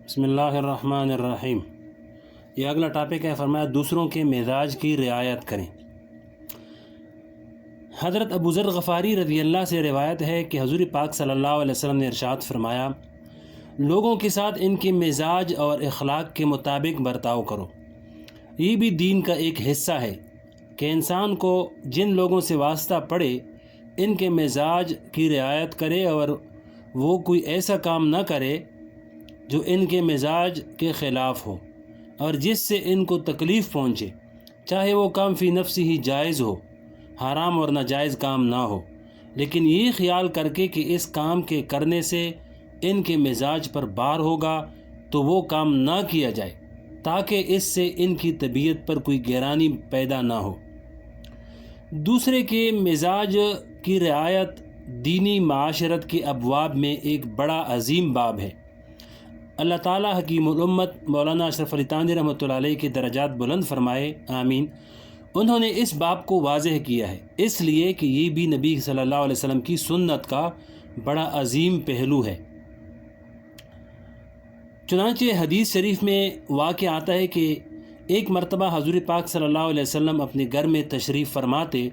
بسم اللہ الرحمن الرحیم۔ یہ اگلا ٹاپک ہے، فرمایا دوسروں کے مزاج کی رعایت کریں۔ حضرت ابو ذر غفاری رضی اللہ سے روایت ہے کہ حضور پاک صلی اللہ علیہ وسلم نے ارشاد فرمایا، لوگوں کے ساتھ ان کے مزاج اور اخلاق کے مطابق برتاؤ کرو۔ یہ بھی دین کا ایک حصہ ہے کہ انسان کو جن لوگوں سے واسطہ پڑے ان کے مزاج کی رعایت کرے اور وہ کوئی ایسا کام نہ کرے جو ان کے مزاج کے خلاف ہو اور جس سے ان کو تکلیف پہنچے، چاہے وہ کام فی نفسی ہی جائز ہو، حرام اور ناجائز کام نہ ہو، لیکن یہ خیال کر کے کہ اس کام کے کرنے سے ان کے مزاج پر بار ہوگا تو وہ کام نہ کیا جائے، تاکہ اس سے ان کی طبیعت پر کوئی گرانی پیدا نہ ہو۔ دوسرے کے مزاج کی رعایت دینی معاشرت کے ابواب میں ایک بڑا عظیم باب ہے۔ اللہ تعالیٰ حکیم الامت مولانا اشرف علی تھانوی رحمۃ اللہ علیہ کے درجات بلند فرمائے، آمین۔ انہوں نے اس باب کو واضح کیا ہے، اس لیے کہ یہ بھی نبی صلی اللہ علیہ وسلم کی سنت کا بڑا عظیم پہلو ہے۔ چنانچہ حدیث شریف میں واقع آتا ہے کہ ایک مرتبہ حضور پاک صلی اللہ علیہ وسلم اپنے گھر میں تشریف فرماتے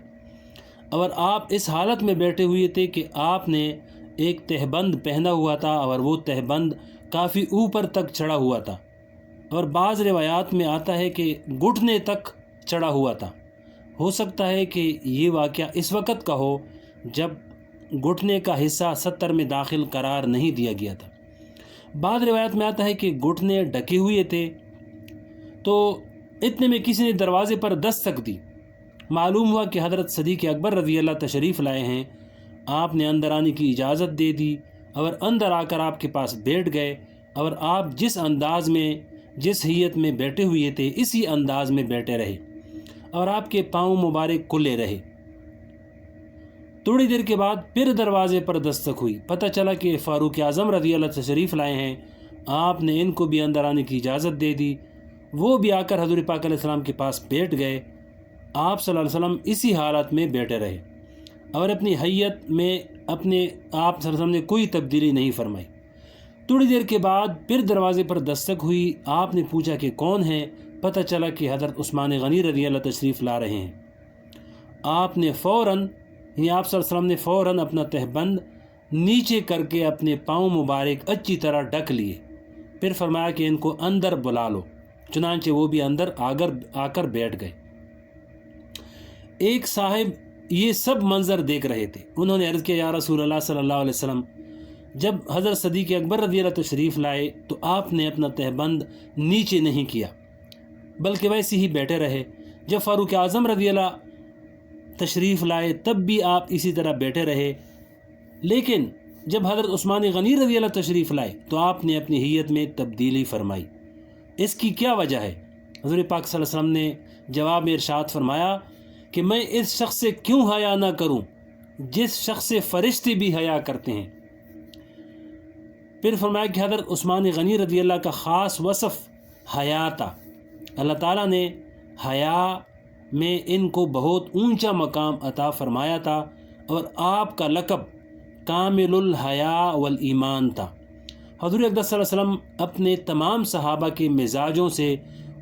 اور آپ اس حالت میں بیٹھے ہوئے تھے کہ آپ نے ایک تہبند پہنا ہوا تھا اور وہ تہبند کافی اوپر تک چڑھا ہوا تھا، اور بعض روایات میں آتا ہے کہ گھٹنے تک چڑھا ہوا تھا۔ ہو سکتا ہے کہ یہ واقعہ اس وقت کا ہو جب گھٹنے کا حصہ ستر میں داخل قرار نہیں دیا گیا تھا۔ بعض روایات میں آتا ہے کہ گھٹنے ڈھکے ہوئے تھے، تو اتنے میں کسی نے دروازے پر دستک دی۔ معلوم ہوا کہ حضرت صدیق اکبر رضی اللہ تشریف لائے ہیں۔ آپ نے اندر آنے کی اجازت دے دی اور اندر آ کر آپ کے پاس بیٹھ گئے، اور آپ جس انداز میں جس حیت میں بیٹھے ہوئے تھے اسی انداز میں بیٹھے رہے، اور آپ کے پاؤں مبارک کھلے رہے۔ تھوڑی دیر کے بعد پھر دروازے پر دستک ہوئی، پتہ چلا کہ فاروق اعظم رضی اللہ تشریف لائے ہیں۔ آپ نے ان کو بھی اندر آنے کی اجازت دے دی، وہ بھی آ کر حضور پاک علیہ السلام کے پاس بیٹھ گئے۔ آپ صلی اللہ علیہ وسلم اسی حالت میں بیٹھے رہے اور اپنی حیت میں آپ صلی اللہ علیہ وسلم نے کوئی تبدیلی نہیں فرمائی۔ تھوڑی دیر کے بعد پھر دروازے پر دستک ہوئی، آپ نے پوچھا کہ کون ہے؟ پتہ چلا کہ حضرت عثمان غنی رضی اللہ تشریف لا رہے ہیں۔ آپ نے آپ صلی اللہ علیہ وسلم نے فوراً اپنا تہبند نیچے کر کے اپنے پاؤں مبارک اچھی طرح ڈھک لیے، پھر فرمایا کہ ان کو اندر بلا لو۔ چنانچہ وہ بھی اندر آ کر بیٹھ گئے۔ ایک صاحب یہ سب منظر دیکھ رہے تھے، انہوں نے عرض کیا، یا رسول اللہ صلی اللہ علیہ وسلم، جب حضرت صدیق اکبر رضی اللہ تشریف لائے تو آپ نے اپنا تہبند نیچے نہیں کیا بلکہ ویسے ہی بیٹھے رہے، جب فاروق اعظم رضی اللہ تشریف لائے تب بھی آپ اسی طرح بیٹھے رہے، لیکن جب حضرت عثمان غنی رضی اللہ تشریف لائے تو آپ نے اپنی حیت میں تبدیلی فرمائی۔ اس کی کیا وجہ ہے؟ حضور پاک صلی اللہ علیہ وسلم نے جواب میں ارشاد فرمایا کہ میں اس شخص سے کیوں حیا نہ کروں جس شخص سے فرشتے بھی حیا کرتے ہیں۔ پھر فرمایا کہ حضرت عثمان غنی رضی اللہ کا خاص وصف حیا تھا۔ اللہ تعالیٰ نے حیا میں ان کو بہت اونچا مقام عطا فرمایا تھا، اور آپ کا لقب کامل الحیا والایمان تھا۔ حضور اقدس صلی اللہ علیہ وسلم اپنے تمام صحابہ کے مزاجوں سے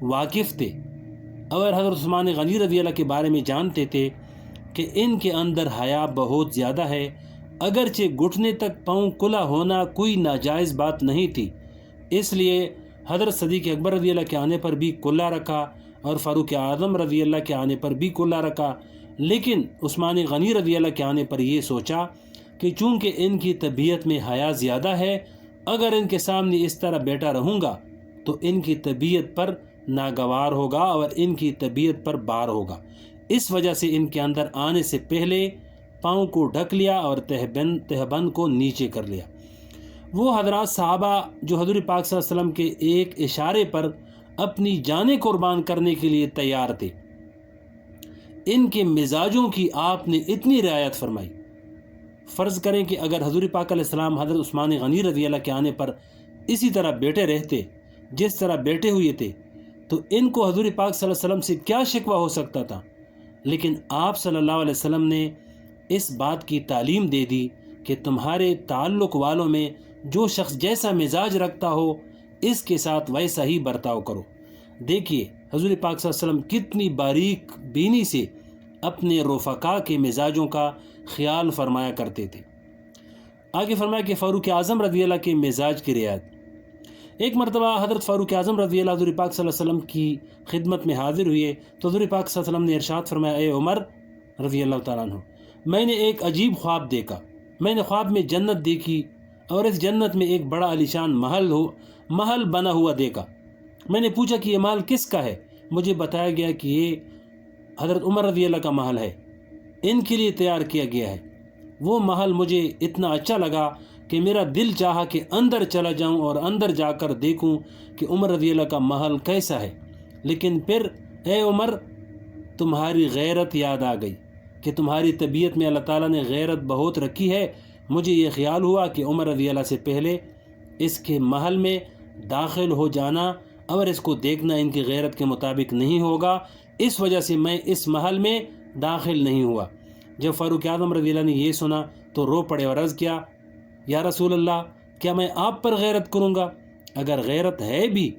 واقف تھے، اور حضرت عثمان غنی رضی اللہ کے بارے میں جانتے تھے کہ ان کے اندر حیا بہت زیادہ ہے، اگرچہ گھٹنے تک پاؤں کھلا ہونا کوئی ناجائز بات نہیں تھی، اس لیے حضرت صدیق اکبر رضی اللہ کے آنے پر بھی کھلا رکھا اور فاروق اعظم رضی اللہ کے آنے پر بھی کھلا رکھا، لیکن عثمان غنی رضی اللہ کے آنے پر یہ سوچا کہ چونکہ ان کی طبیعت میں حیا زیادہ ہے، اگر ان کے سامنے اس طرح بیٹھا رہوں گا تو ان کی طبیعت پر ناگوار ہوگا اور ان کی طبیعت پر بار ہوگا، اس وجہ سے ان کے اندر آنے سے پہلے پاؤں کو ڈھک لیا اور تہبند کو نیچے کر لیا۔ وہ حضرات صحابہ جو حضور پاک صلی اللہ علیہ وسلم کے ایک اشارے پر اپنی جانیں قربان کرنے کے لیے تیار تھے، ان کے مزاجوں کی آپ نے اتنی رعایت فرمائی۔ فرض کریں کہ اگر حضور پاک علیہ السلام حضرت عثمان غنی رضی اللہ کے آنے پر اسی طرح بیٹھے رہتے جس طرح بیٹھے ہوئے تھے تو ان کو حضور پاک صلی اللہ علیہ وسلم سے کیا شکوہ ہو سکتا تھا، لیکن آپ صلی اللہ علیہ وسلم نے اس بات کی تعلیم دے دی کہ تمہارے تعلق والوں میں جو شخص جیسا مزاج رکھتا ہو اس کے ساتھ ویسا ہی برتاؤ کرو۔ دیکھیے حضور پاک صلی اللہ علیہ وسلم کتنی باریک بینی سے اپنے رفقا کے مزاجوں کا خیال فرمایا کرتے تھے۔ آگے فرمایا کہ فاروق اعظم رضی اللہ کے مزاج کی رعایت۔ ایک مرتبہ حضرت فاروق اعظم رضی اللہ حضور پاک صلی اللہ علیہ وسلم کی خدمت میں حاضر ہوئے تو حضور پاک صلی اللہ علیہ وسلم نے ارشاد فرمایا، اے عمر رضی اللہ تعالیٰ عنہ، میں نے ایک عجیب خواب دیکھا۔ میں نے خواب میں جنت دیکھی اور اس جنت میں ایک بڑا عالیشان محل بنا ہوا دیکھا۔ میں نے پوچھا کہ یہ محل کس کا ہے؟ مجھے بتایا گیا کہ یہ حضرت عمر رضی اللہ کا محل ہے، ان کے لیے تیار کیا گیا ہے۔ وہ محل مجھے اتنا اچھا لگا کہ میرا دل چاہا کہ اندر چلا جاؤں اور اندر جا کر دیکھوں کہ عمر رضی اللہ کا محل کیسا ہے۔ لیکن پھر اے عمر، تمہاری غیرت یاد آ گئی کہ تمہاری طبیعت میں اللہ تعالیٰ نے غیرت بہت رکھی ہے۔ مجھے یہ خیال ہوا کہ عمر رضی اللہ سے پہلے اس کے محل میں داخل ہو جانا اور اس کو دیکھنا ان کی غیرت کے مطابق نہیں ہوگا، اس وجہ سے میں اس محل میں داخل نہیں ہوا۔ جب فاروق اعظم رضی اللہ نے یہ سنا تو رو پڑے اور عرض کیا، یا رسول اللہ، کیا میں آپ پر غیرت کروں گا؟ اگر غیرت ہے بھی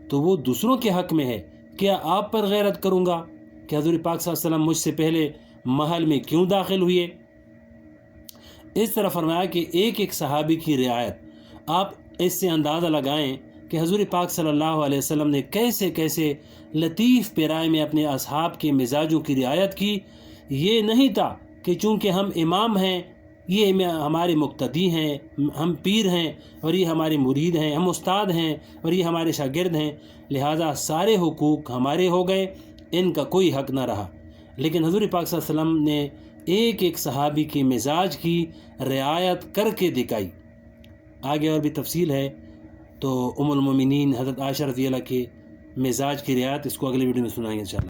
تو وہ دوسروں کے حق میں ہے، کیا آپ پر غیرت کروں گا کہ حضور پاک صلی اللہ علیہ وسلم مجھ سے پہلے محل میں کیوں داخل ہوئے؟ اس طرح فرمایا کہ ایک صحابی کی رعایت۔ آپ اس سے اندازہ لگائیں کہ حضور پاک صلی اللہ علیہ وسلم نے کیسے کیسے لطیف پیرائے میں اپنے اصحاب کے مزاجوں کی رعایت کی۔ یہ نہیں تھا کہ چونکہ ہم امام ہیں، یہ ہمارے مقتدی ہیں، ہم پیر ہیں اور یہ ہمارے مرید ہیں، ہم استاد ہیں اور یہ ہمارے شاگرد ہیں، لہٰذا سارے حقوق ہمارے ہو گئے، ان کا کوئی حق نہ رہا۔ لیکن حضور پاک صلی اللہ علیہ وسلم نے ایک صحابی کی مزاج کی رعایت کر کے دکھائی۔ آگے اور بھی تفصیل ہے، تو ام المومنین حضرت عائشہ رضی اللہ کے مزاج کی رعایت اس کو اگلے ویڈیو میں سنائیں گے انشاءاللہ۔